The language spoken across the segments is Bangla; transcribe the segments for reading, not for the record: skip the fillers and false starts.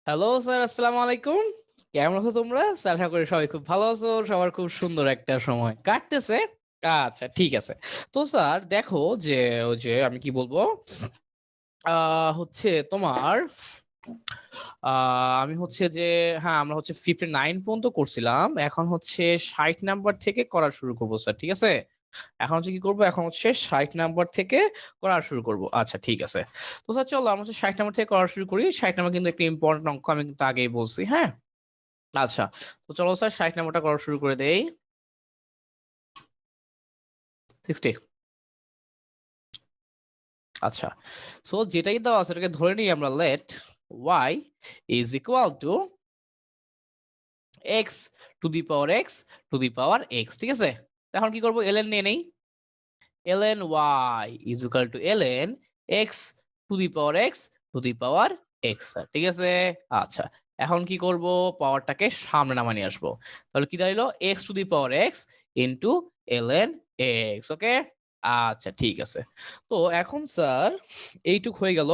হ্যালো স্যার, আসসালামু আলাইকুম। কেমন আছো তোমরা? স্যার আশা করি সবাই খুব ভালো আছো। সবার খুব সুন্দর একটা সময় কাটতেছে। আচ্ছা, ঠিক আছে। তো স্যার দেখো যে ওই যে আমি কি বলবো? হচ্ছে তোমার আ আমি হচ্ছে যে হ্যাঁ, আমরা হচ্ছে 59 পর্যন্ত করছিলাম। এখন হচ্ছে 60 নাম্বার থেকে করা শুরু করব স্যার। ঠিক আছে? এখন হচ্ছে কি করব? এখন হচ্ছে 60 নাম্বার থেকে করা শুরু করব। আচ্ছা, ঠিক আছে। তো স্যার চলো আমরা হচ্ছে 60 নাম্বার থেকে করা শুরু করি। 60 নাম্বার কিন্তু একটা ইম্পোর্টেন্ট অঙ্ক, আমি কিন্তু আগেই বলছি। হ্যাঁ? আচ্ছা। তো চলো স্যার 60 নাম্বারটা করা শুরু করে দেই। 60। আচ্ছা। সো যেটাই দেওয়া আছে এটাকে ধরে নিই আমরা, let y is equal to x to the power x to the power x। ঠিক আছে? এখন কি করব? ln নিয়ে নেই। ln y is equal to ln x to the power x to the power x। ঠিক আছে? আচ্ছা। এখন কি করব? পাওয়ারটাকে সামনে নামায় নিয়ে আসবো। তাহলে কি দাঁড়াইলো? x to the power x into ln x। ওকে? আচ্ছা, ঠিক আছে। তো এখন স্যার এইটুক হয়ে গেল।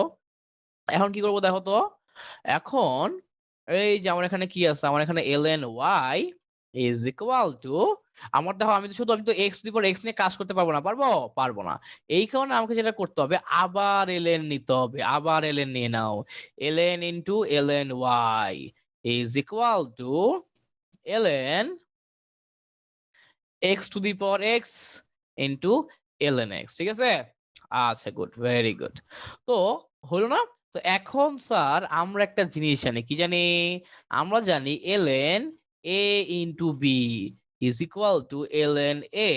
এখন কি করব দেখো তো? এখন এই যে আমার এখানে কি আছে? আমার এখানে ln y is equal to, আমার দেখো আমি তো x to the power x নিয়ে কাজ করতে পারবো না। পারবো? পারবো না। এই কারণে আমাকে যেটা করতে হবে, আবার ln নিতে হবে। আবার ln নিয়ে নাও। ln into ln y is equal to ln x to the power x into ln x। ঠিক আছে? আচ্ছা, গুড, ভেরি গুড। তো হলো না? তো এখন স্যার আমরা একটা জিনিস জানি, কি জানি? আমরা জানি ln a into b is equal to ln a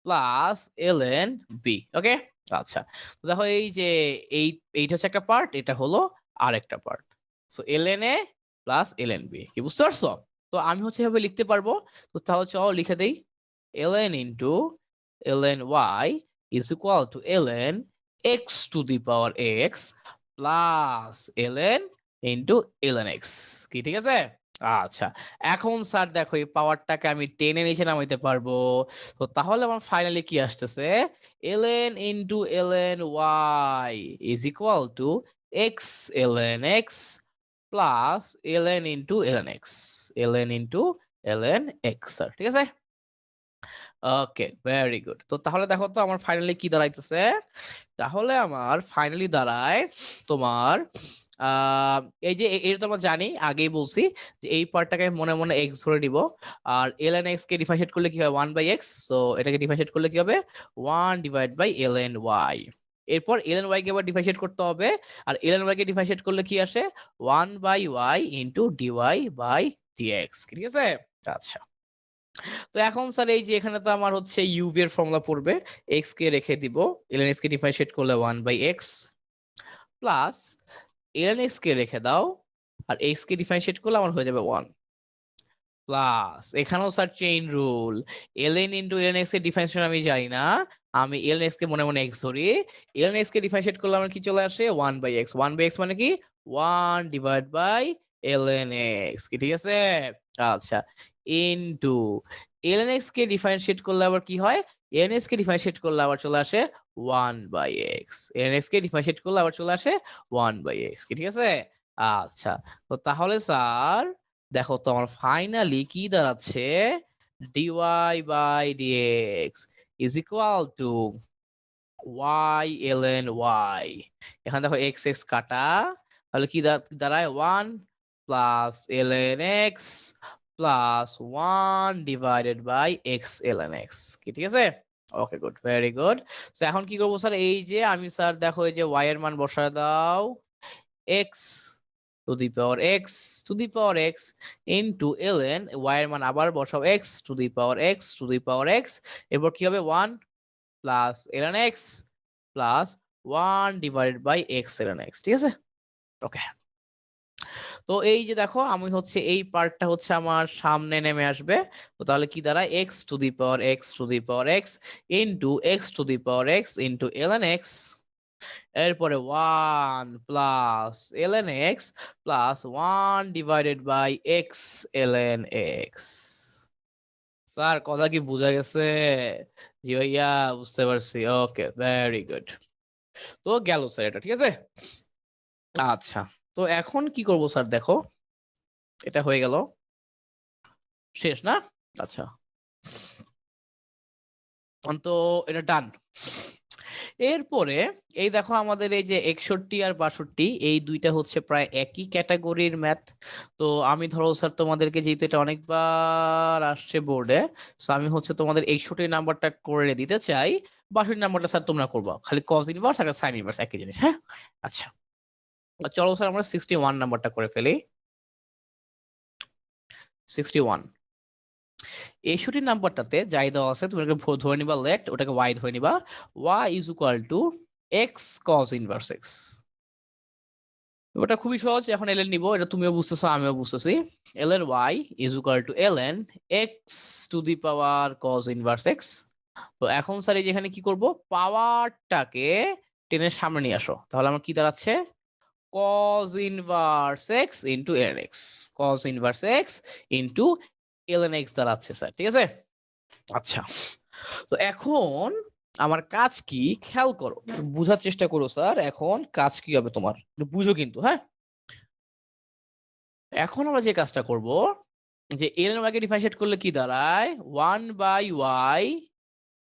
plus ln b। ওকে? আচ্ছা। তো দেখো এই যে এই এইটা হচ্ছে একটা পার্ট, এটা হলো আরেকটা part. So ln a plus ln b। কি বুঝতে পারছো? তো আমি হচ্ছে এভাবে লিখতে পারবো। তো তাহলে চলো লিখে দেই। ln into ln y is equal to ln x to the power x plus ln into ln x। কি ঠিক আছে? আচ্ছা। এখন স্যার দেখো এই পাওয়ারটাকে আমি টেনে নিচে নামাইতে পারবো। তো তাহলে আমার ফাইনালি কি আসতেছে? ln into ln y is equal to x ln x plus ln into ln x। ln into ln x sir. ঠিক আছে? ওকে, ভেরি গুড। তো তাহলে দেখো তো আমার ফাইনালি কি দাঁড়াইতেছে? তাহলে আমার ফাইনালি দাঁড়ায় তোমার আহ এই যে এটা তো আমরা জানি, আগেই বলছি যে এই পার্টটাকে আমি মনে মনে এক্স ধরে নিব। আর ln x কে ডিফারেন্সিয়েট করলে কি হয়? 1/x। সো এটাকে ডিফারেন্সিয়েট করলে কি হবে? 1 ডিভাইড বাই ln y। এরপর ln y কে আবার ডিফারেন্সিয়েট করতে হবে। আর ln y কে ডিফারেন্সিয়েট করলে কি আসে? 1/y into dy by dx। ঠিক আছে? আচ্ছা। তো এখন স্যার এই যে এখানে তো আমার হচ্ছে ইউভি এর ফর্মুলা পড়বে। এক্স কে রেখে দিব। ln x কে ডিফারেন্সিয়েট করলে 1/x প্লাস ln x কে রেখে দাও। আর x কে ডিফারেন্সিয়েট করলে আমার হয়ে যাবে 1 প্লাস এখানেও sir chain rule. ln into ln x এর ডিফারেন্সিয়েশন আমি জানি না। আমি ln x কে মনে মনে x ধরি। ln x কে ডিফারেন্সিয়েট করলে আমার কি চলে আসে? 1/x। 1/x মানে কি? 1 ডিভাইড বাই ln x। কি ঠিক আছে? আচ্ছা। ইনটু ln x কে ডিফারেন্সিয়েট করলে আবার কি হয়? ln x কে ডিফারেন্সিয়েট করলে আবার চলে আসে 1/x। ln x কে ডিফারেন্সিয়েট করলে আবার চলে আসে 1/x। কি ঠিক আছে? আচ্ছা। তো তাহলে স্যার দেখো তো আমার ফাইনালি কি দাঁড়াচ্ছে? dy by dx is equal to y ln y। এখানে দেখো x x কাটা, তাহলে কি দাঁড়ায়? 1 plus ln x plus 1 divided by x ln x। কি ঠিক আছে? Okay, good, very good. তো এখন কি করবো স্যার? এই যে আমি স্যার দেখো এই যে y এর মান বসায় দাও। x to the power x to the power x into ln y এর মান আবার বসাও x to the power x to the power x। এরপর কি হবে? 1 plus ln x plus 1 divided by x ln x। ঠিক আছে? ওকে। তো এই যে দেখো আমি হচ্ছে এই পার্টটা হচ্ছে আমার সামনে নেমে আসবে। তো তাহলে কি দাঁড়ায়? x to the power x to the power x into x to the power x into ln x। এরপরে 1 plus ln x plus 1 divided by x ln x। Sir কথা কি বোঝা গেছে? জি ভাইয়া, বুঝতে পারছি। Okay, very good. তো গেল স্যার এটা। ঠিক আছে? আচ্ছা। তো এখন কি করব স্যার, দেখো এটা হয়ে গেল, শেষ না? আচ্ছা, তো এটা ডান। এরপরে এই দেখো আমাদের এই যে 61 আর 62, এই দুইটা হচ্ছে প্রায় একই ক্যাটাগরির ম্যাথ। তো আমি ধরো স্যার তোমাদেরকে, যেহেতু এটা অনেকবার আসছে বোর্ডে, সো আমি হচ্ছে তোমাদের 61 নাম্বারটা করে দিতে চাই, 62 নাম্বারটা স্যার তোমরা করবা, খালি কজ ইনভার্স আর সাইন ইনভার্স একই জিনিস। হ্যাঁ, আচ্ছা, চলো স্যার আমরা 61 নাম্বারটা করে ফেলি। 61 61 নাম্বারটাতে যাই দেওয়া আছে তুমি ওটাকে ধরে নিবা লেট, ওটাকে ওয়াই ধরে নিবা, Y is equal to X cos inverse X. ওটা খুবই সহজ, এখন এলএন নিব, এটা তুমিও বুঝতেছো আমিও বুঝতেছি। এল এর Y is equal to LN X to the power cos inverse X. তো এখন স্যার এই যেখানে কি করব, পাওয়ারটাকে টেনের সামনে নিয়ে আসো, তাহলে আমার কি দাঁড়াচ্ছে, cos inverse X into LN X, cos inverse X into LN X দাঁড়াচ্ছে স্যার, ঠিক আছে? আচ্ছা, তো এখন আমার কাজ কি খেয়াল করো, বুঝার চেষ্টা করো স্যার, এখন কাজ কি হবে তোমার বুঝো কিন্তু, হ্যাঁ? এখন আমরা যে কাজটা করব, যে এল ওয়াই কে ডিফারেন্সিয়েট করলে কি দাঁড়ায়, 1/y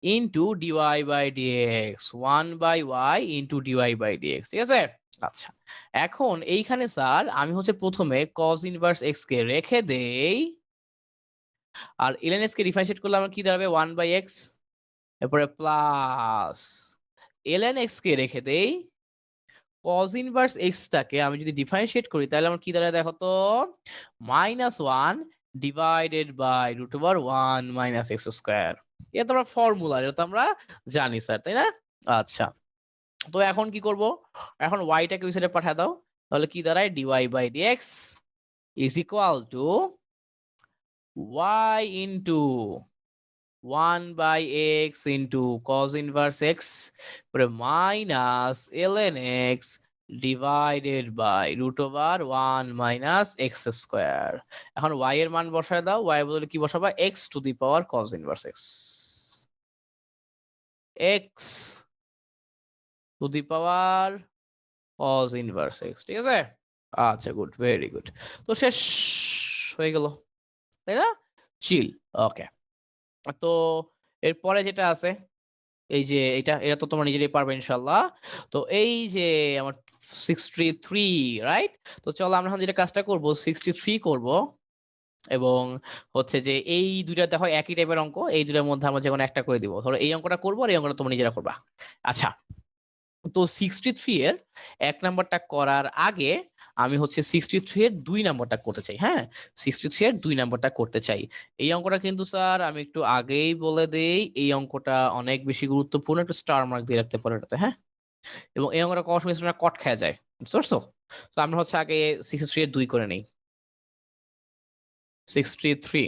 into D Y by D X, 1/y into D Y by D X, ঠিক আছে? আচ্ছা, এখন এইখানে স্যার আমি হচ্ছে প্রথমে কজ ইনভার্স এক্স কে রেখে দেই, আর এলএন এক্স কে ডিফারেন্সিয়েট করলে আমার কি দাঁড়াবে, 1/x, এরপরে প্লাস এলএন এক্স কে রেখে দেই, কজ ইনভার্স এক্সটাকে আমি যদি ডিফারেন্সিয়েট করি তাহলে আমার কি দাঁড়ায় দেখো তো, -1 divided by √1 minus X square. এটা তো আমরা ফর্মুলা, এটা তো আমরা জানি স্যার, তাই না? আচ্ছা, তো এখন কি করব, এখন ওয়াইটাকে ওই সাইডে পাঠিয়ে দাও, তাহলে কি দাঁড়ায়, D Y by D X is equal to Y into 1/x into cos inverse X minus ln x divided by √1 minus X square. এখন y এর মান বসায় দাও, y এর বদলে কি বসাবা, x to the power cos inverse x, x to the power cos inverse x, ঠিক আছে? আচ্ছা, গুড, ভেরি গুড। তো শেষ হয়ে গেল, তাই না? চিল, ওকে। তো এরপরে যেটা আছে, এই যে এটা তো তোমরা নিজেরাই পারবে ইনশাল্লাহ। তো এই যে আমার 63, রাইট? তো চলো আমরা এখন যেটা কাজটা করব, 63 করব, এবং হচ্ছে যে এই দুইটা দেখো একই টাইপের অঙ্ক, এই দুটার মধ্যে আমরা যে কোনো একটা করে দিব, ধরো এই অঙ্কটা করবো আর এই অঙ্কটা তোমরা নিজেরা করবা। আচ্ছা, তো 63 এর 1 নাম্বারটা করার আগে আমি হচ্ছে 63 এর 2 নাম্বারটা করতে চাই। হ্যাঁ, 63 এর 2 নাম্বারটা করতে চাই। এই অঙ্কটা কিন্তু স্যার আমি একটু আগেই বলে দেই, এই অঙ্কটা অনেক বেশি গুরুত্বপূর্ণ, একটু স্টার মার্ক দিয়ে রাখতে পারো এটাতে, হ্যাঁ? এবং এই অঙ্কটা করার সময় তোমরা কট খেয়ে যায়, বুঝতে পারছো? তো আমরা হচ্ছে আগে 63 এর 2 করে নেই। 63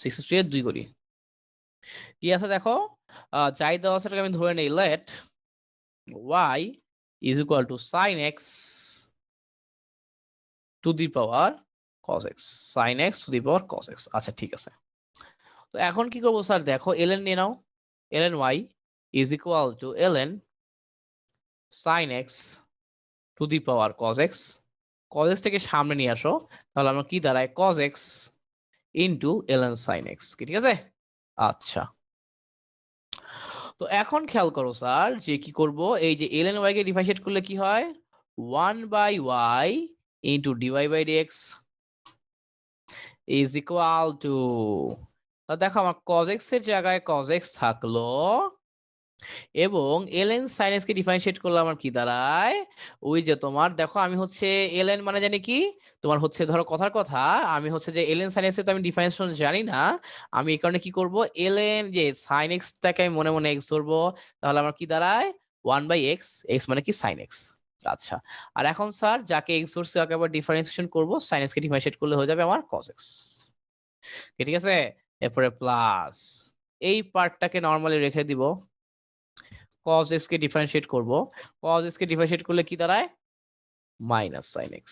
63 এর 2 করি, কি আছে দেখো, যাই দেওয়া আছে সেটাকে আমি ধরে নেই, let y is equal to sin x to the power cos x, sin x to the power cos x। আচ্ছা, ঠিক আছে। তো এখন কি করবো স্যার, দেখো ln নিয়ে নাও, ln y is equal to ln sin x to the power cos x, cos x থেকে সামনে নিয়ে আসো, তাহলে আমার কি দাঁড়ায়, cos x into ln sin x, ঠিক আছে? আচ্ছা, তো এখন খেয়াল করো স্যার যে কি করব, এই যে ln y কে ডিফারেন্সিয়েট করলে কি হয়, 1/y into D Y by D X is equal to, দেখো আমার cos x এর জায়গায় cos x থাকলো, এবং ln sin x কে ডিফারেন্সিয়েট করলে আমার কি দাঁড়ায়, ওই যে তোমার দেখো আমি হচ্ছে ln মানে জানি কি, তোমার হচ্ছে ধরো কথার কথা, আমি হচ্ছে যে ln sin x এর তো আমি ডিফারেন্সিয়েশন জানি না, আমি এই কারণে কি করব, ln যে sin x টাকে আমি মনে মনে x ধরবো, তাহলে আমার কি দাঁড়ায় 1/x, x মানে কি sin x। আচ্ছা, আর এখন স্যার যাকে x ধরছি তাকে আবার ডিফারেন্সিয়েশন করব, sin x কে ডিফারেন্সিয়েট করলে হয়ে যাবে আমার cos x, ঠিক আছে? এরপরে প্লাস এই পার্টটাকে নরমালি রেখে দিব, cos x কে ডিফারেন্সিয়েট করব, cos x কে ডিফারেন্সিয়েট করলে কি দাঁড়ায়, minus sin x।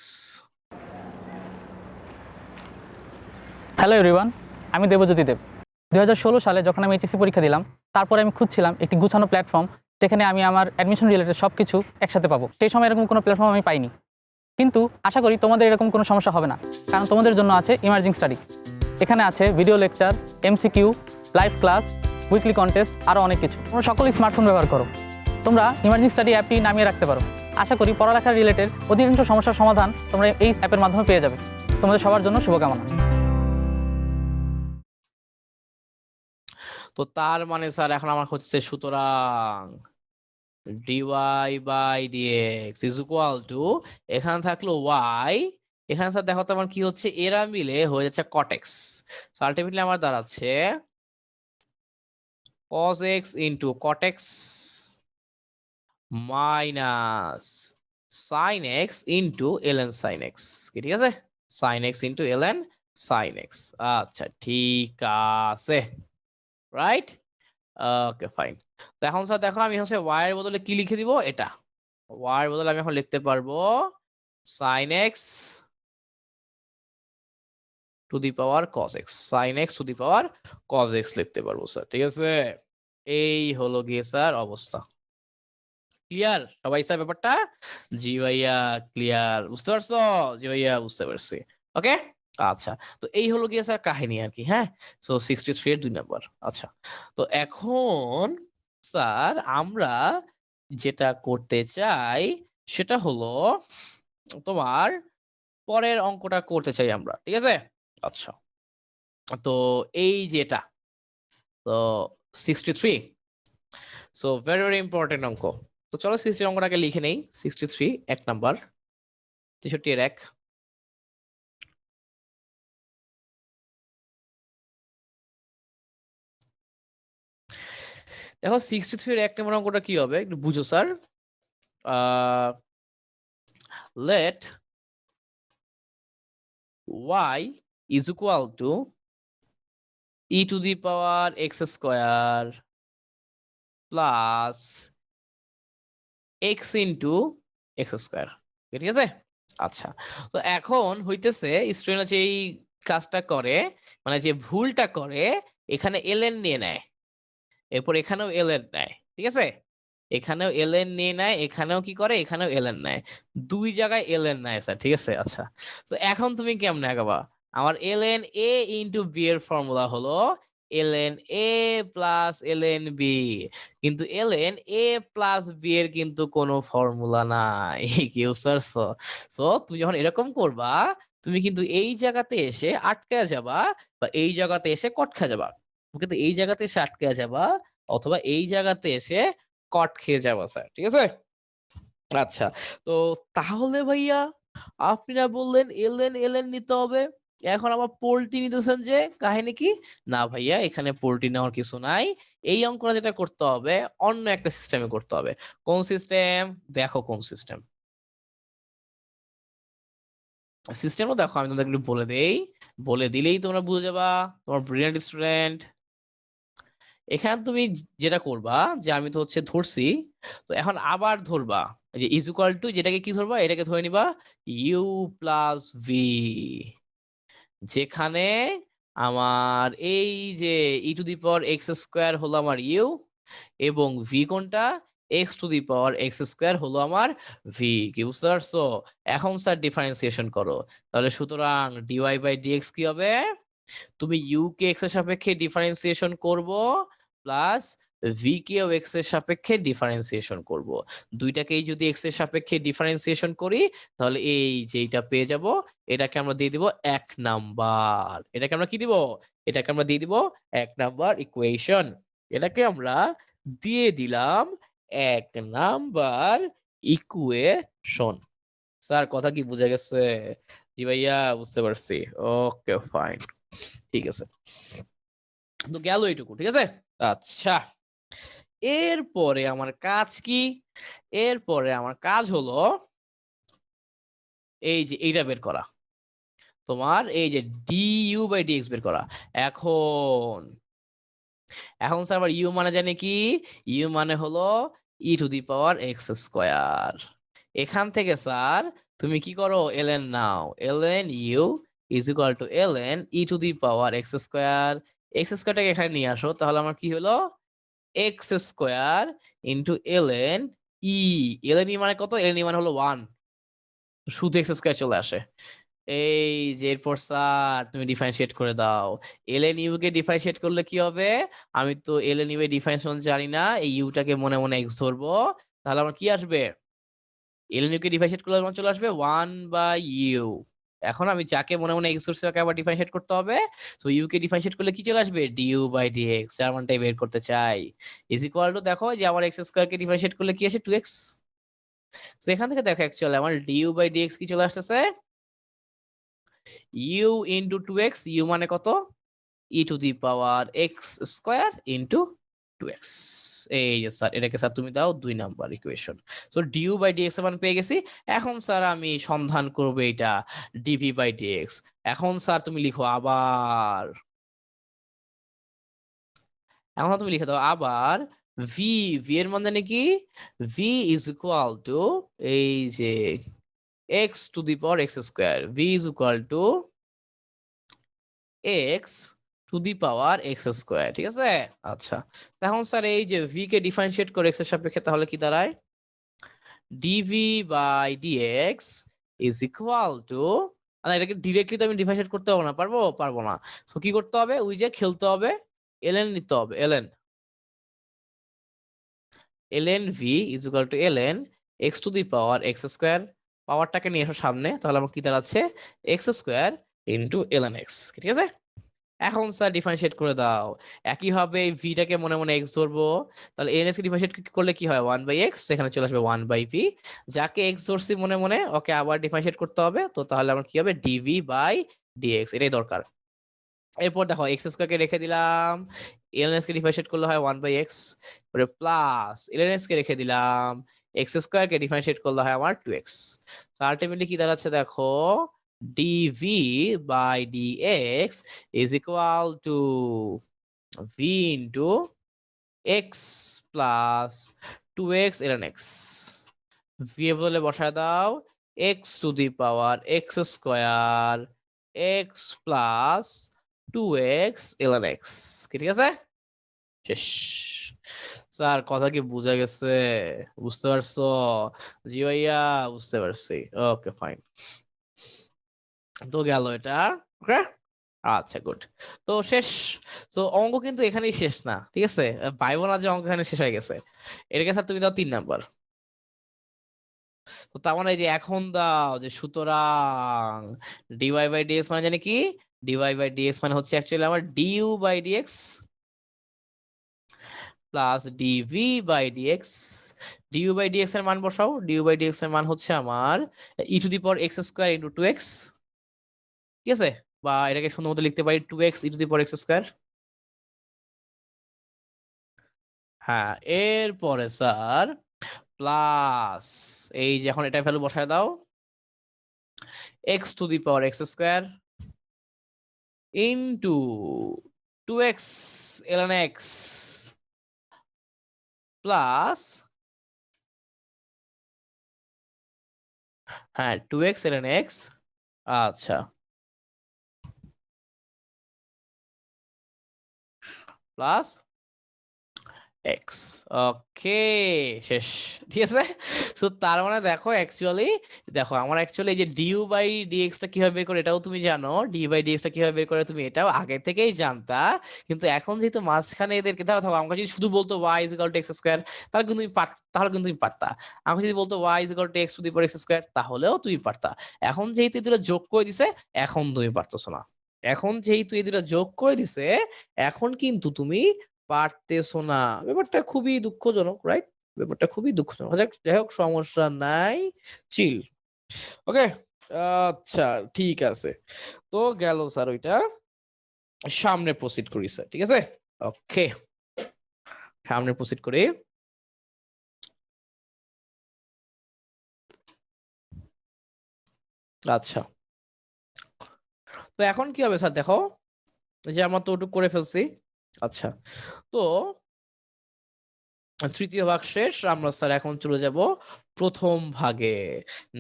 Hello everyone, আমি দেবজ্যোতি দেব। 2016 সালে যখন আমি এইচএসসি পরীক্ষা দিলাম, তারপরে আমি খুঁজছিলাম একটি গুছানো প্ল্যাটফর্ম যেখানে আমি আমার অ্যাডমিশন রিলেটেড সব কিছু একসাথে পাবো। সেই সময় এরকম কোনো প্ল্যাটফর্ম আমি পাইনি, কিন্তু আশা করি তোমাদের এরকম কোনো সমস্যা হবে না, কারণ তোমাদের জন্য আছে ইমার্জিং স্টাডি। এখানে আছে video lecture, MCQ, live class, weekly contest, আরও অনেক কিছু। তোমরা সকলেই স্মার্টফোন ব্যবহার করো, তোমরা ইমার্জিং স্টাডি অ্যাপটি নামিয়ে রাখতে পারো। আশা করি পড়ালেখার রিলেটেড অধিকাংশ সমস্যার সমাধান তোমরা এই অ্যাপের মাধ্যমে পেয়ে যাবে। তোমাদের সবার জন্য শুভকামনা। তো তার মানে স্যার এখন আমার হচ্ছে সুতরাং dy by dx is equal to, এখানে থাকলো y, এখানে স্যার দেখো তো আমার কি হচ্ছে, এরা মিলে হয়ে যাচ্ছে cot x। সো আলটিমেটলি আমার দাঁড়াচ্ছে cos x into cot x minus sin x into ln sin x। কি ঠিক আছে? sin x into ln sin x। আচ্ছা ঠিক আছে, রাইট, ওকে ফাইন। তো এখন স্যার দেখো আমি হচ্ছে y এর বদলে কি লিখে দিব, এটা y এর বদলে আমি এখন লিখতে পারবো sin x to the power cos x, sin x to the power cos x লিখতে পারবো স্যার। ঠিক আছে, এই হলো গিয়ে স্যার অবস্থা। ক্লিয়ার সবাই স্যার ব্যাপারটা? জি ভাইয়া ক্লিয়ার, বুঝতে পারছো? জি ভাইয়া বুঝতে পারছি, ওকে। আচ্ছা, তো এই হলো গিয়ে স্যার কাহিনী আর কি। হ্যাঁ, সো 63 এর 2 নাম্বার। আচ্ছা, তো এখন স্যার আমরা যেটা করতে চাই সেটা হলো তোমার পরের অঙ্কটা করতে চাই আমরা, ঠিক আছে? আচ্ছা, তো এই যেটা তো 63, সো ভেরি ভেরি ইম্পর্টেন্ট অঙ্ক। তো চলো 63 অঙ্কটাকে লিখে নেই। 63 এক নাম্বার, 63 এর 1। দেখো 63 এর 1 নম্বর অঙ্কটা কি হবে একটু বুঝো sir. Let y is equal to e to the power x square plus x into x square। ঠিক আছে? আচ্ছা, তো এখন হইতেছে স্টুডেন্ট যে এই কাজটা করে, মানে যে ভুলটা করে, এখানে ln নিয়ে নেয়, এরপর এখানেও ln নেয়। ঠিক আছে, এখানেও ln নিয়ে নেয়, এখানেও কি করে, এখানেও ln নেয়, দুই জায়গায় ln নেয় স্যার। ঠিক আছে, আচ্ছা, তো এখন তুমি কেমনে আঁকাবা? আমার ln a ইন্টু b এর ফর্মুলা হলো ln a plus ln b, কিন্তু ln a প্লাস b এর কিন্তু কোনো ফর্মুলা নাই। কি বুঝছো? সো তুমি যখন এরকম করবা, তুমি কিন্তু এই জায়গাতে এসে আটকে যাবা, বা এই জায়গাতে এসে কট খেয়ে যাবা। তুমি কিন্তু এই জায়গাতে এসে আটকে যাবা, অথবা এই জায়গাতে এসে কট খেয়ে যাবো স্যার। ঠিক আছে, আচ্ছা, তো তাহলে ভাইয়া আপনারা বললেন এলএন এলএন নিতে হবে, এখন আবার পোল্টি নিতেছেন, যে কাহিনী কি? না ভাইয়া, এখানে পোল্টি নেওয়ার কিছু নাই। এই অঙ্কটা যেটা করতে হবে অন্য একটা সিস্টেমে করতে হবে। কোন সিস্টেম? দেখো কোন সিস্টেম, সিস্টেমও দেখো, আমি তোমাদের একটু বলে দেই, বলে দিলেই তোমরা বুঝে যাবা, তোমার ব্রিলিয়ান্ট স্টুডেন্ট। এখানে তুমি যেটা করবা, যে আমি তো হচ্ছে ধরছি, তো এখন আবার ধরবা যে ইজ ইকুয়াল টু, যেটাকে কি ধরবা, এটাকে ধরে নিবা ইউ প্লাস ভি, যেখানে আমার এই যে e to the power x square হলো আমার ইউ, এবং ভি কোনটা, x to the power x square হলো আমার ভি। কি বুঝতে পারছো? এখন স্যার ডিফারেন্সিয়েশন করো, তাহলে সুতরাং ডিওয়াই বাই ডিএক্স কি হবে, তুমি ইউ কে এক্স এর সাপেক্ষে ডিফারেন্সিয়েশন করব, প্লাস ভি কেও এক্স এর সাপেক্ষে ডিফারেন্সিয়েশন করব। দুইটাকেই যদি এক্স এর সাপেক্ষে ডিফারেন্সিয়েশন করি, তাহলে এই যেটা পেয়ে যাব, এটাকে আমরা দিয়ে দিব 1 নাম্বার। এটাকে আমরা কি দিব? এটাকে আমরা দিয়ে দিব 1 নাম্বার ইকুয়েশন। এটাকে আমরা দিয়ে দিলাম 1 নাম্বার ইকুয়েশন। স্যার কথা কি বুঝা গেছে? জি ভাইয়া বুঝতে পারছি, ওকে ফাইন, ঠিক আছে, তো গেল এইটুকু। ঠিক আছে, আচ্ছা, এরপরে আমার কাজ কি? এরপরে আমার কাজ হলো এই যে এইটা বের করা, তোমার এই যে ডিইউ বাই ডিএক্স বের করা। এখন এখন স্যার আবার ইউ মানে জানি কি, ইউ মানে হলো e to the power x square. এখান থেকে স্যার তুমি কি করো, এলএন নাও, l n u is equal to l n e to the power x square. X স্কোয়ারটাকে এখানে নিয়ে আসো, তাহলে আমার কি হলো, x square into ln e. ln e মানে কত? ln ই মানে হলো 1, শুধু এক্স স্কোয়ার চলে আসে। এই যে এরপর স্যার তুমি ডিফারেন্সিয়েট করে দাও। ln ইউ কে ডিফারেন্সিয়েট করলে কি হবে? আমি তো ln ইউ এর ডিফারেন্সিয়েশন জানি না, এই ইউটাকে মনে মনে এক্স ধরবো, তাহলে আমার কি আসবে? ln ইউ কে ডিফারেন্সিয়েট করলে আমার চলে আসবে 1/u। এখন আমি যাকে মনে মনে এক্স ধরছি তাকে আবার ডিফারেন্সিয়েট করতে হবে। সো ইউ কে ডিফারেন্সিয়েট করলে কি চলে আসবে? du/dx, যার মানটাই বের করতে চাই। ইজ ইকুয়াল টু, দেখো যে আমার এক্স স্কোয়ার কে ডিফারেন্সিয়েট করলে কি আসে? 2x। তো এখান থেকে দেখো অ্যাকচুয়ালি আমার du/dx কি চলে আসতেছে? u ইন্টু 2x, u মানে কত? e two the power x square into 2x। এই যে স্যার, এটাকে স্যার তুমি দাও 2 নাম্বার ইকুয়েশন। সো du/dx এর মান পেয়ে গেছি। এখন স্যার আমি সন্ধান করব এটা dv/dx। এখন স্যার তুমি লিখো আবার, এখন তুমি লিখে দাও আবার v। v এর মান জানি কি? v ইজ ইকুয়াল টু, এই যে x to the power x square, v is equal to x to the power x square, ঠিক আছে? আচ্ছা, এখন স্যার এই যে v কে ডিফারেন্সিয়েট করে এক্স এর সাপেক্ষে, তাহলে কি দাঁড়ায়? dv/dx ইজ ইকুয়াল টু, এটাকে ডিরেক্টলি তো আমি ডিফারেন্সিয়েট করতে পারবো না, পারবো না। সো কি করতে হবে? ওই যে খেলতে হবে, ln নিতে হবে, ln v is equal to ln x to the power x square. পাওয়ারটাকে নিয়ে এসো সামনে, তাহলে আমার কি দাঁড়াচ্ছে? X square into ln x, ঠিক আছে? এখন স্যার ডিফারেন্সিয়েট করে দাও। একইভাবে ভিটাকে মনে মনে এক্স ধরবো, তাহলে এনএস কে ডিফারেন্সিয়েট করলে কি হয়? 1/x, সেখানে চলে আসবে 1/v। যাকে এক্স ধরছি মনে মনে, ওকে আবার ডিফারেন্সিয়েট করতে হবে, তো তাহলে আমার কি হবে? dv/dx, এটাই দরকার। এরপর দেখো এক্স স্কোয়ার কে রেখে দিলাম, এলএনএস কে ডিফারেন্সিয়েট করলে হয় 1/x, পরে প্লাস এলএনএস কে রেখে দিলাম, এক্স স্কোয়ার কে ডিফারেন্সিয়েট করলে হয় আমার 2x। তো আলটিমেটলি কি দাঁড়াচ্ছে দেখো? dv/dx is equal to v into x plus 2x ln x। ভেরিয়েবলে বসায় দাও x to the power x square x plus 2x ln x, কি ঠিক আছে? শেষ। স্যার কথা কি বুঝা গেছে? বুঝতে পারছো? জি ভাইয়া, বুঝতে পারছি। ওকে ফাইন, তো গেল এটা। ওকে, আচ্ছা গুড। তো শেষ। তো অঙ্ক কিন্তু এখানেই শেষ না, ঠিক আছে? ভাইবো না যে অঙ্ক এখানে শেষ হয়ে গেছে। এটাকে স্যার তুমি দাও 3 নাম্বার। তো তার মানে এই যে এখন দাও যে সুতরাং dy/dx মানে জানি কি? dy/dx মানে হচ্ছে অ্যাকচুয়ালি আমার du/dx প্লাস dv/dx। du/dx এর মান বসাও, du/dx এর মান হচ্ছে আমার e two the power x square into 2x, ঠিক আছে? বা এটাকে সুন্দর মতো লিখতে পারি 2x e two the power x square. হ্যাঁ, এরপরে স্যার প্লাস, এই যে এখন এটা ভ্যালু বসায় দাও, x to the power x square into 2x ln x plus, হ্যাঁ 2x ln x, আচ্ছা প্লাস এক্স। ওকে, শেষ, ঠিক আছে? তো তার মানে দেখো অ্যাকচুয়ালি, দেখো আমার অ্যাকচুয়ালি এই যে du/dx টা কিভাবে বের করে এটাও তুমি জানো, d/dx টা কিভাবে বের করে তুমি এটাও আগে থেকেই জানতা। কিন্তু এখন যেহেতু মাঝখানে এদেরকে দাও, থাকো আমাকে যদি শুধু বলতো y is equal to x square, তাহলে কিন্তু তুমি তাহলে কিন্তু তুমি পারতা। আমাকে যদি বলতো y is equal to x to the power x square, তাহলেও তুমি পারতা। এখন যেহেতু এই দুটো যোগ করে দিছে, এখন তুমি পারতেছো না। এখন যেহেতু এই দুটো যোগ করে দিছে, এখন কিন্তু তুমি পারতেছো না। ব্যাপারটা খুবই দুঃখজনক, রাইট? ব্যাপারটা খুবই দুঃখজনক। যাই হোক, সমস্যা নাই, চিল। ওকে, আচ্ছা ঠিক আছে। তো গেল স্যার ওইটা, সামনে প্রসিড করি স্যার, ঠিক আছে? ওকে, সামনে প্রসিড করি। আচ্ছা, তো এখন কি হবে স্যার? দেখো যে আমরা তো ওটুক করে ফেলছি। আচ্ছা, তো তৃতীয় ভাগ শেষ, আমরা স্যার এখন চলে যাব প্রথম ভাগে,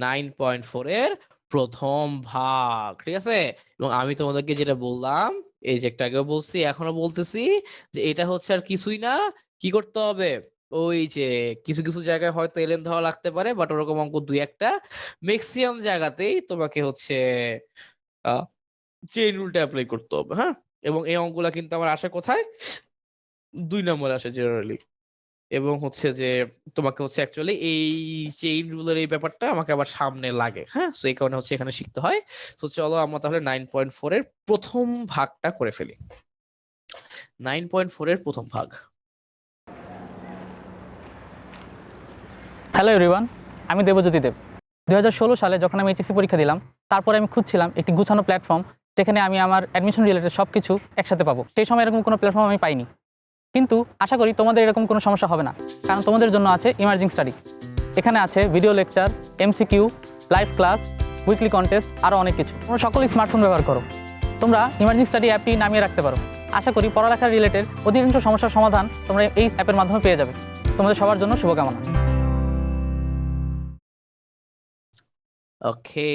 9.4 এর প্রথম ভাগ, ঠিক আছে? এবং আমি তোমাদেরকে যেটা বললাম, এই যে একটা আগেও বলছি, এখনো বলতেছি, যে এটা হচ্ছে আর কিছুই না, কি করতে হবে? ওই যে কিছু কিছু জায়গায় হয়তো এলএন ধরা লাগতে পারে, বাট ওরকম অঙ্ক দুই একটা, ম্যাক্সিমাম জায়গাতেই তোমাকে হচ্ছে চেইন রুলটা অ্যাপ্লাই করতে হবে। হ্যাঁ, এবং এই অঙ্কগুলা কিন্তু আমার আসে কোথায়? 2 নম্বর আসে জেনারেলি। এবং হচ্ছে যে তোমাকে হচ্ছে অ্যাকচুয়ালি এই চেইন রুলের এই ব্যাপারটা আমাকে আবার সামনে লাগে। হ্যাঁ, সো এই কারণে হচ্ছে এখানে শিখতে হয়। তো চলো আমরা তাহলে 9.4 এর প্রথম ভাগটা করে ফেলি। 9.4 এর প্রথম ভাগ। হ্যালো এভরিওয়ান, আমি দেবজ্যোতি দেব। 2016 সালে যখন আমি এইচএসসি পরীক্ষা দিলাম, তারপরে আমি খুঁজছিলাম একটি গুছানো প্ল্যাটফর্ম যেখানে আমি আমার অ্যাডমিশন রিলেটেড সব কিছু একসাথে পাবো। সেই সময় এরকম কোনো প্ল্যাটফর্ম আমি পাইনি, কিন্তু আশা করি তোমাদের এরকম কোনো সমস্যা হবে না, কারণ তোমাদের জন্য আছে ইমার্জিং স্টাডি। এখানে আছে video lecture, MCQ, live class, weekly contest, আরও অনেক কিছু। তোমরা সকলেই স্মার্টফোন ব্যবহার করো, তোমরা ইমার্জিং স্টাডি অ্যাপটি নামিয়ে রাখতে পারো। আশা করি পড়ালেখার রিলেটেড অধিকাংশ সমস্যার সমাধান তোমরা এই অ্যাপের মাধ্যমে পেয়ে যাবে। তোমাদের সবার জন্য শুভকামনা। ওকে,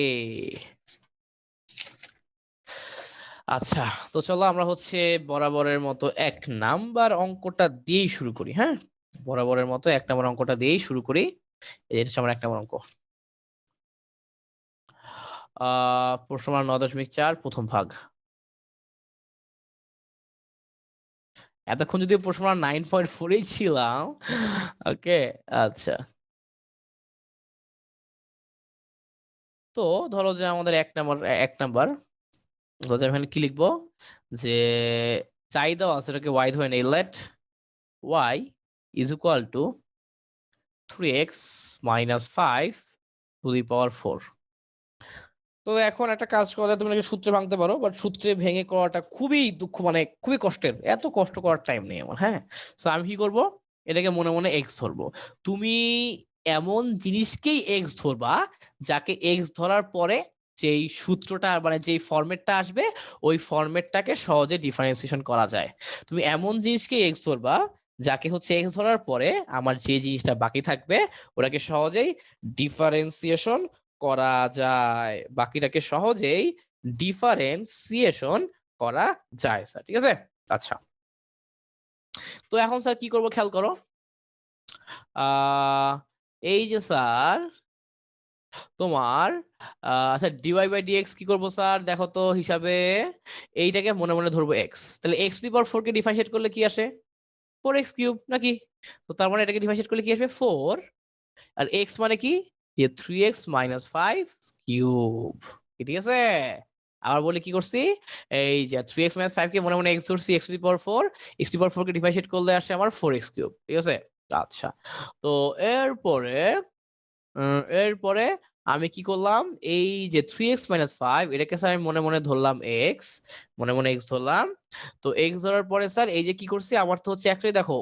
আচ্ছা, তো চলো আমরা হচ্ছে বরাবরের মতো 1 নাম্বার অঙ্কটা দিয়েই শুরু করি। হ্যাঁ, বরাবরের মতো 1 নাম্বার অঙ্কটা দিয়েই শুরু করি। এটা হচ্ছে আমার 1 নাম্বার অঙ্ক। প্রশ্ন মান 9.4 প্রথম ভাগ। এতক্ষণ যদি প্রশ্ন মান 9.4 ছিলাম। ওকে, আচ্ছা, তো ধরো যে আমাদের 1 নাম্বার ধরো যে আমি এখানে কি লিখবো, যে চাই দেওয়া আছে, এটাকে ওয়াই ধরে নেই। Let y is equal to 3x minus 5 to the power 4। তো এখন একটা কাজ করা যায়, তুমি নাকি সূত্রে ভাঙতে পারো, বাট সূত্রে ভেঙে করাটা খুবই দুঃখ, মানে খুবই কষ্টের, এত কষ্ট করার টাইম নেই আমার। হ্যাঁ, তো আমি কি করব, এটাকে মনে মনে এক্স ধরবো। তুমি এমন জিনিসকেই এক্স ধরবা যাকে এক্স ধরার পরে যেই সূত্রটা, মানে যেই ফরম্যাটটা আসবে, ওই ফরম্যাটটাকে সহজে ডিফারেন্সিয়েশন করা যায়। তুমি এমন জিনিসকে এক্স ধরবা যাকে হচ্ছে এক্স ধরার পরে আমার যে জিনিসটা বাকি থাকবে ওটাকে সহজেই ডিফারেন্সিয়েশন করা যায়, বাকিটাকে সহজেই ডিফারেন্সিয়েশন করা যায় স্যার। ঠিক আছে, আচ্ছা, তো এখন স্যার কি করব খেয়াল করো। এই যে স্যার তোমার আচ্ছা ডিওয়াই বাই ডিএক্স কি করবো স্যার, দেখো তো হিসাবে এইটাকে মনে মনে ধরবো এক্স, তাহলে x to the power 4 K differentiate করলে কি আসে? 4x কিউব নাকি? তো তার মানে এটাকে ডিফারেন্সিয়েট করলে কি আসবে? 4। আর এক্স মানে কি? 3x minus 5 cube. ঠিক আছে, আবার বলি কি করছি, এই যে 3x মাইনাস 5 কে মনে মনে x ধরছি, x to the power 4, x to the power 4 K differentiate করলে আসে আমার 4x কিউব। ঠিক আছে, আচ্ছা, তো এরপরে এরপরে আমি কি করলাম, এই যে 3x মাইনাস 5 এটাকে স্যার আমি মনে মনে ধরলাম x, মনে মনে x ধরলাম। তো x ধরার পরে স্যার এই যে কি করছি, আমার তো হচ্ছে একটাই, দেখো